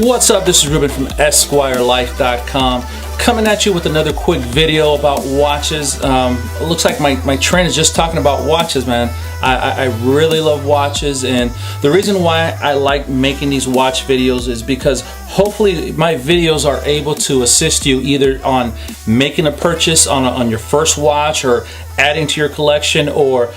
What's up? This is Ruben from EsquireLife.com, coming at you with another quick video about watches. It looks like my trend is just talking about watches, man. I really love watches, and the reason why I like making these watch videos is because hopefully my videos are able to assist you either on making a purchase on your first watch, or adding to your collection, or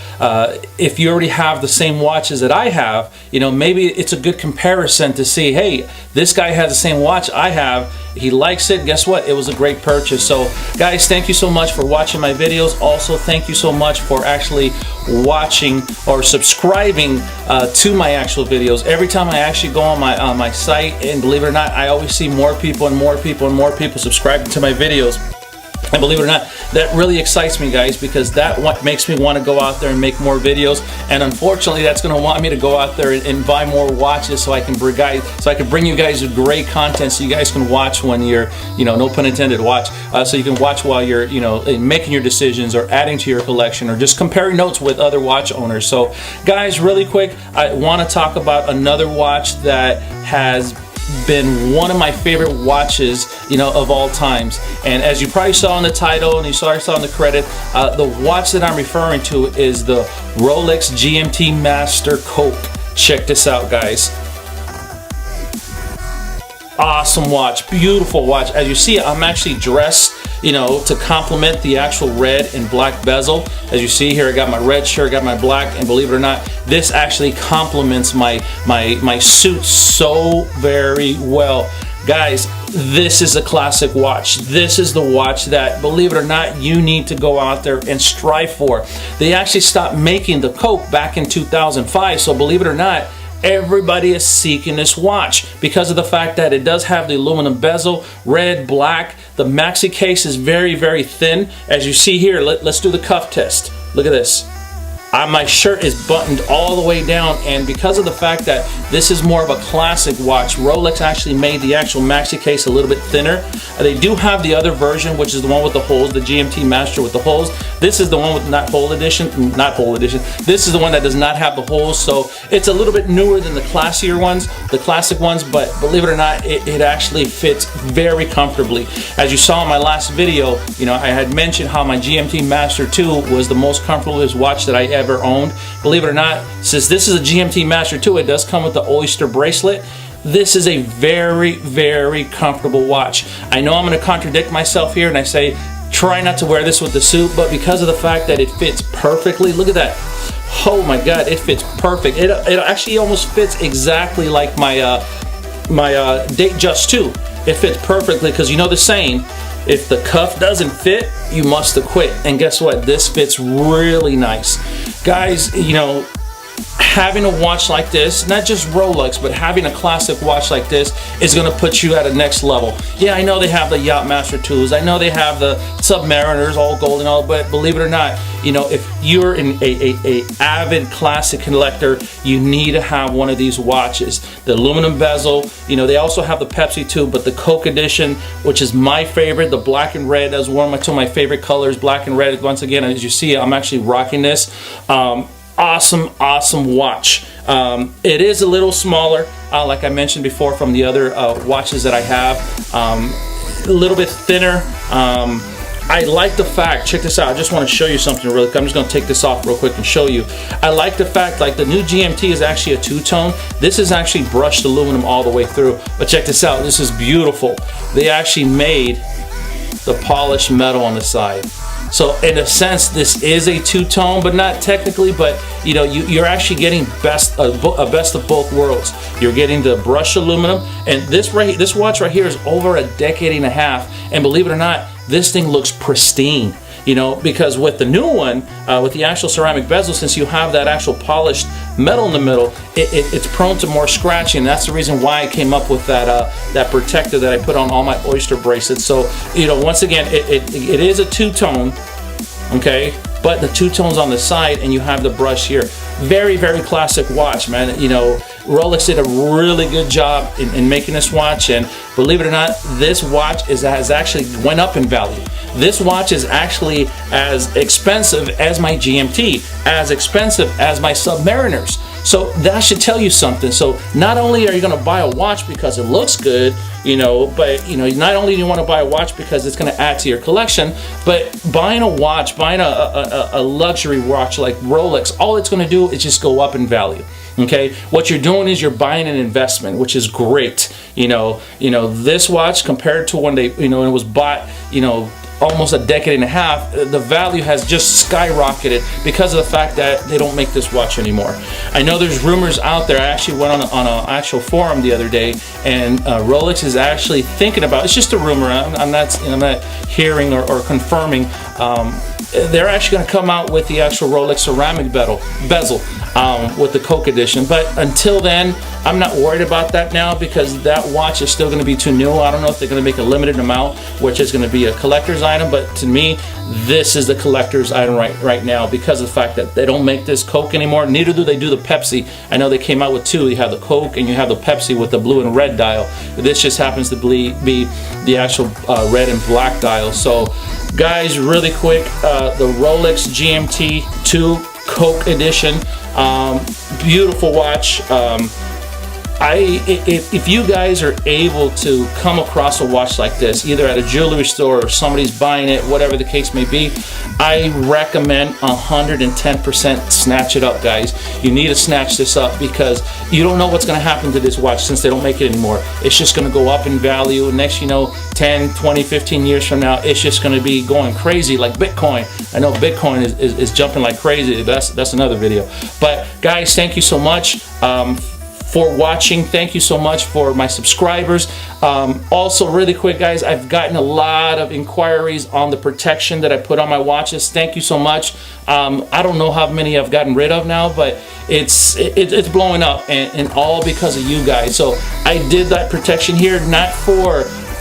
if you already have the same watches that I have, you know, maybe it's a good comparison to see, hey, this guy has the same watch I have, he likes it, guess what, it was a great purchase. So guys, thank you so much for watching my videos. Also, thank you so much for actually watching or subscribing to my actual videos. Every time I actually go on my site, and believe it or not, I always see more people and more people and more people subscribing to my videos. And believe it or not, that really excites me, guys, because that what makes me want to go out there and make more videos. And unfortunately, that's going to want me to go out there and buy more watches, so I can bring you guys great content, so you guys can watch when you're, you know, no pun intended, watch. So you can watch while you're, you know, making your decisions, or adding to your collection, or just comparing notes with other watch owners. So, guys, really quick, I want to talk about another watch that has been one of my favorite watches, you know, of all times. And as you probably saw in the title, and you saw in the credit, the watch that I'm referring to is the Rolex GMT Master Coke. Check this out, guys. Awesome watch, beautiful watch. As you see, I'm actually dressed, you know, to complement the actual red and black bezel. As you see here, I got my red shirt, got my black, and believe it or not, this actually complements my suit so very well. Guys, this is a classic watch. This is the watch that, believe it or not, you need to go out there and strive for. They actually stopped making the Coke back in 2005, so believe it or not, everybody is seeking this watch because of the fact that it does have the aluminum bezel, red, black. The maxi case is very, very thin. As you see here, let's do the cuff test. Look at this. My shirt is buttoned all the way down, and because of the fact that this is more of a classic watch, Rolex actually made the actual maxi case a little bit thinner. They do have the other version, which is the one with the holes, the GMT Master with the holes. This is the one with not hole edition. This is the one that does not have the holes, so it's a little bit newer than the classier ones, the classic ones, but believe it or not, it actually fits very comfortably. As you saw in my last video, you know, I had mentioned how my GMT Master 2 was the most comfortable watch that I ever owned. Believe it or not, since this is a GMT Master 2, it does come with the oyster bracelet. This is a very, very comfortable watch. I know I'm going to contradict myself here, and I say try not to wear this with the suit, but because of the fact that it fits perfectly, look at that. Oh my God, it fits perfect. It actually almost fits exactly like my Datejust 2. It fits perfectly, because you know the saying, if the cuff doesn't fit, you must acquit. And guess what? This fits really nice. Guys, you know, having a watch like this, not just Rolex, but having a classic watch like this is going to put you at a next level. Yeah, I know they have the Yacht Master 2s. I know they have the Submariners, all gold and all, but believe it or not, you know, if you're a avid classic collector, you need to have one of these watches. The aluminum bezel, you know, they also have the Pepsi too, but the Coke edition, which is my favorite, the black and red, is one of two of my favorite colors, black and red. Once again, as you see, I'm actually rocking this. Awesome watch. It is a little smaller, like I mentioned before, from the other watches that I have. A little bit thinner. I like the fact, check this out, I just want to show you something really quick. I'm just going to take this off real quick and show you. I like the fact, like, the new GMT is actually a two-tone. This is actually brushed aluminum all the way through. But check this out, this is beautiful. They actually made the polished metal on the side. So in a sense, this is a two-tone, but not technically, but you know, you're actually getting a best of both worlds. You're getting the brushed aluminum, and this watch right here is over a decade and a half, and believe it or not, this thing looks pristine. You know, because with the new one, with the actual ceramic bezel, since you have that actual polished metal in the middle, it's prone to more scratching. And that's the reason why I came up with that protector that I put on all my oyster bracelets. So, you know, once again, it is a two-tone, okay, but the two tones on the side, and you have the brush here. Very, very classic watch, man. You know, Rolex did a really good job in making this watch, and believe it or not, this watch has actually went up in value. This watch is actually as expensive as my GMT, as expensive as my Submariners. So that should tell you something. So not only are you going to buy a watch because it looks good, you know, but you know, not only do you want to buy a watch because it's going to add to your collection, but buying a watch, buying a luxury watch like Rolex, all it's going to do is just go up in value. Okay, what you're doing is you're buying an investment, which is great. You know, this watch compared to when they, you know, it was bought, you know, almost a decade and a half, the value has just skyrocketed because of the fact that they don't make this watch anymore. I know there's rumors out there. I actually went on an actual forum the other day, and Rolex is actually thinking about, it's just a rumor, I'm not hearing or confirming, they're actually going to come out with the actual Rolex ceramic bezel with the Coke edition. But until then, I'm not worried about that now because that watch is still going to be too new. I don't know if they're going to make a limited amount, which is going to be a collector's item. But to me, this is the collector's item right now because of the fact that they don't make this Coke anymore. Neither do they do the Pepsi. I know they came out with two. You have the Coke and you have the Pepsi with the blue and red dial. This just happens to be the actual red and black dial. So guys, really quick, the Rolex GMT 2 Coke edition, beautiful watch. If you guys are able to come across a watch like this, either at a jewelry store or somebody's buying it, whatever the case may be, I recommend 110% snatch it up, guys. You need to snatch this up because you don't know what's going to happen to this watch since they don't make it anymore. It's just going to go up in value. Next, you know, 10, 20, 15 years from now, it's just going to be going crazy like Bitcoin. I know Bitcoin is jumping like crazy. That's another video. But guys, thank you so much for watching. Thank you so much for my subscribers. Also, really quick, guys, I've gotten a lot of inquiries on the protection that I put on my watches. Thank you so much. I don't know how many I've gotten rid of now, but it's blowing up, and all because of you guys. So I did that protection here, not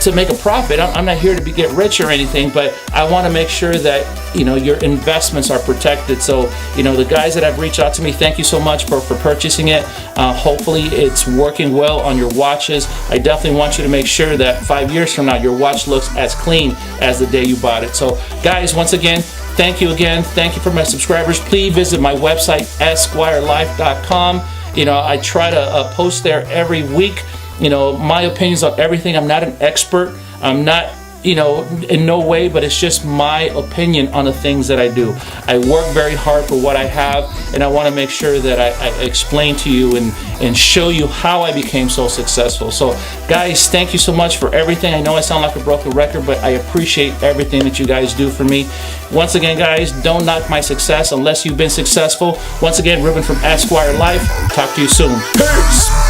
to make a profit. I'm not here to get rich or anything, but I want to make sure that, you know, your investments are protected. So, you know, the guys that have reached out to me, thank you so much for purchasing it. Hopefully it's working well on your watches. I definitely want you to make sure that 5 years from now your watch looks as clean as the day you bought it. So guys, once again, thank you again. Thank you for my subscribers. Please visit my website, esquirelife.com. You know, I try to post there every week, you know, my opinions on everything. I'm not an expert. I'm not, you know, in no way, but it's just my opinion on the things that I do. I work very hard for what I have, and I want to make sure that I explain to you and show you how I became so successful. So guys, thank you so much for everything. I know I sound like a broken record, but I appreciate everything that you guys do for me. Once again, guys, don't knock my success unless you've been successful. Once again, Ruben from Esquire Life. Talk to you soon. Peace!